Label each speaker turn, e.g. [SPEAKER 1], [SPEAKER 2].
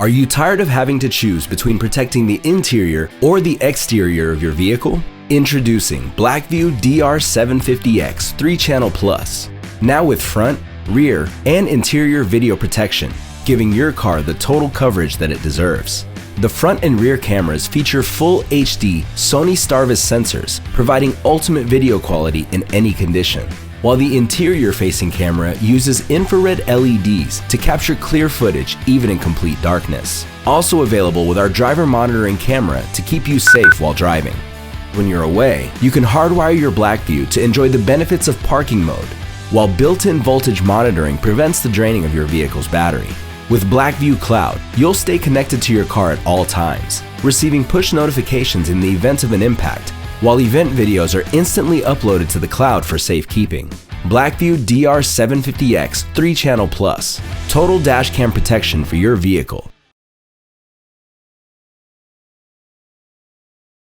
[SPEAKER 1] Are you tired of having to choose between protecting the interior or the exterior of your vehicle? Introducing BlackVue DR750X-3CH Plus. Now with front, rear, and interior video protection, giving your car the total coverage that it deserves. The front and rear cameras feature full HD Sony STARVIS sensors, providing ultimate video quality in any condition, while the interior-facing camera uses infrared LEDs to capture clear footage even in complete darkness. Also available with our driver monitoring camera to keep you safe while driving. When you're away, you can hardwire your BlackVue to enjoy the benefits of parking mode, while built-in voltage monitoring prevents the draining of your vehicle's battery. With BlackVue Cloud, you'll stay connected to your car at all times, receiving push notifications in the event of an impact, while event videos are instantly uploaded to the cloud for safekeeping. BlackVue DR750X 3-channel Plus, total dashcam protection for your vehicle.